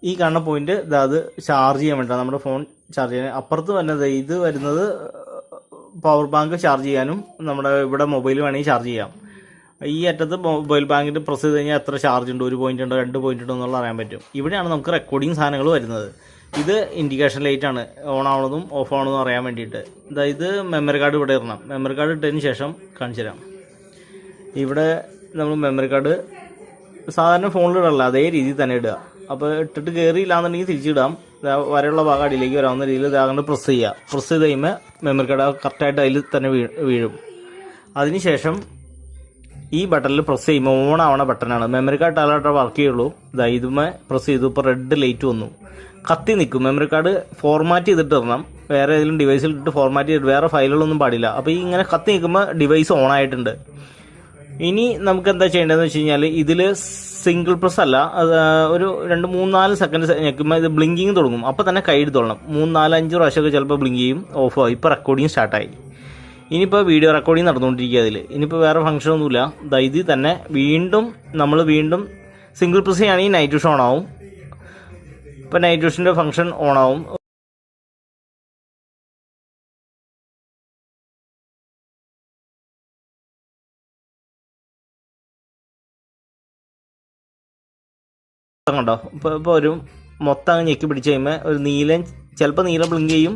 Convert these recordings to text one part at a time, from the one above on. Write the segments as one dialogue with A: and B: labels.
A: ഈ കാണുന്ന പോയിന്റ് അത് ചാർജ് ചെയ്യാൻ വേണ്ട, നമ്മുടെ ഫോൺ ചാർജ് ചെയ്യാൻ. അപ്പുറത്ത് വരുന്നത് ഇത് വരുന്നത് പവർ ബാങ്ക് ചാർജ് ചെയ്യാനും നമ്മുടെ ഇവിടെ മൊബൈൽ വേണമെങ്കിൽ ചാർജ് ചെയ്യാം. ഈ അറ്റത്ത് മൊബൈൽ ബാങ്കിൽ പ്രസ് ചെയ്ത് കഴിഞ്ഞാൽ എത്ര ചാർജ് ഉണ്ട്, 1 പോയിന്റ് ഉണ്ടോ 2 പോയിന്റ് ഉണ്ടോ എന്നുള്ള അറിയാൻ പറ്റും. ഇവിടെയാണ് നമുക്ക് റെക്കോർഡിങ് സാധനങ്ങൾ വരുന്നത്. ഇത് ഇൻഡിക്കേഷൻ ലൈറ്റ് ആണ്, ഓൺ ആവണതും ഓഫ് ആവണതും അറിയാൻ വേണ്ടിയിട്ട്. ഇത് മെമ്മറി കാർഡ് ഇവിടെ ഇടണം. മെമ്മറി കാർഡ് ഇട്ടതിന് ശേഷം കാണിച്ചു തരാം. ഇവിടെ നമ്മൾ മെമ്മറി കാർഡ് സാധാരണ ഫോണിൽ ഇടല്ല, അതേ രീതിയിൽ തന്നെ ഇടുക. അപ്പോൾ ഇട്ടിട്ട് കയറിയില്ലാന്നുണ്ടെങ്കിൽ തിരിച്ചിടാം. വരെയുള്ള ഭാഗം അടിയിലേക്ക് വരാവുന്ന രീതിയിൽ അങ്ങോട്ട് പ്രസ് ചെയ്യുക. പ്രസ് ചെയ്ത് കഴിയുമ്പോൾ മെമ്മറി കാർഡ് കറക്റ്റായിട്ട് അതിൽ തന്നെ വീഴും. അതിനുശേഷം ഈ ബട്ടണിൽ പ്രസ് ചെയ്യുമ്പോൾ ഓൺ ആവണ ബട്ടനാണ്. മെമ്മറി കാർഡ് അലാട്ട വർക്ക് ചെയ്യുള്ളൂ. ഇതുമേ പ്രസ് ചെയ്തു. ഇപ്പോൾ റെഡ് ലൈറ്റ് വന്നു, കത്തി നിൽക്കും. മെമ്മറി കാർഡ് ഫോർമാറ്റ് ചെയ്തിട്ട് ഇടണം. വേറെ ഏതെങ്കിലും ഡിവൈസിൽ ഇട്ട് ഫോർമാറ്റ് ചെയ്തിട്ട് വേറെ ഫയലുകളൊന്നും പാടില്ല. അപ്പോൾ ഈ ഇങ്ങനെ കത്തി നിൽക്കുമ്പോൾ ഡിവൈസ് ഓൺ ആയിട്ടുണ്ട്. ഇനി നമുക്ക് എന്താ ചെയ്യേണ്ടതെന്ന് വെച്ച് കഴിഞ്ഞാൽ ഇതിൽ സിംഗിൾ പ്രസ് അല്ല, ഒരു 2-3-4 സെക്കൻഡ് ഞെക്കുമ്പോൾ ഇത് ബ്ലിങ്കിങ് തുടങ്ങും. അപ്പോൾ തന്നെ കൈ എടുത്തോളണം. 3-4-5 പ്രാവശ്യമൊക്കെ ചിലപ്പോൾ ബ്ലിങ്ക് ചെയ്യും, ഓഫ് ആവും. ഇപ്പോൾ റെക്കോർഡിങ് സ്റ്റാർട്ടായി. ഇനിയിപ്പോൾ വീഡിയോ റെക്കോർഡിങ് നടന്നുകൊണ്ടിരിക്കുക. അതിൽ ഇനിയിപ്പോൾ വേറെ ഫംഗ്ഷനൊന്നുമില്ല. ഇതിൽ തന്നെ വീണ്ടും സിംഗിൾ പ്രസ് ചെയ്യുകയാണെങ്കിൽ നൈറ്റ് വിഷൻ ഓൺ ആവും. ഇപ്പോൾ നൈറ്റ് വിഷൻ്റെ ഫംഗ്ഷൻ ഓൺ ആവും. കണ്ടോ, ഇപ്പോൾ ഒരു മൊത്തം അങ്ങ് ഞെക്കി പിടിച്ച് കഴിയുമ്പോൾ ഒരു ചിലപ്പോൾ നീല ബ്ലിങ്ക് ചെയ്യും.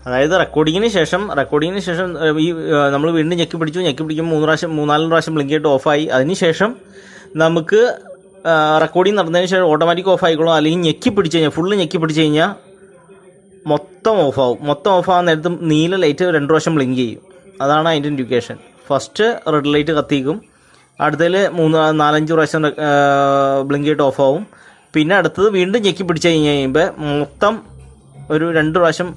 A: അതായത് റെക്കോർഡിങ്ങിന് ശേഷം ഈ നമ്മൾ വീണ്ടും ഞെക്കി പിടിക്കുമ്പോൾ 3-4 പ്രാവശ്യം ബ്ലിങ്ക് ചെയ്തിട്ട് ഓഫായി. അതിനുശേഷം നമുക്ക് റെക്കോർഡിങ് നടന്നതിന് ശേഷം ഓട്ടോമാറ്റിക് ഓഫ് ആയിക്കോളും. അല്ലെങ്കിൽ ഫുള്ള് ഞെക്കി പിടിച്ച് കഴിഞ്ഞാൽ മൊത്തം ഓഫാവും. മൊത്തം ഓഫാകാൻ നേരത്തും നീല ലൈറ്റ് 2 പ്രാവശ്യം ബ്ലിങ്ക് ചെയ്യും. അതാണ് അതിൻ്റെ ഇൻഡിക്കേഷൻ. ഫസ്റ്റ് റെഡ് ലൈറ്റ് കത്തിക്കും, അടുത്തതിൽ 3-4-5 പ്രാവശ്യം ബ്ലിങ്ക് ചെയ്തിട്ട് ഓഫാവും. പിന്നെ അടുത്തത് വീണ്ടും ഞെക്കി പിടിച്ച് കഴിയുമ്പോൾ മൊത്തം ഒരു 2 പ്രാവശ്യം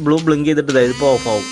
A: ബ്ലൂ ബ്ലിങ്ക് ചെയ്തിട്ട് ഇപ്പോൾ ഓഫാവും.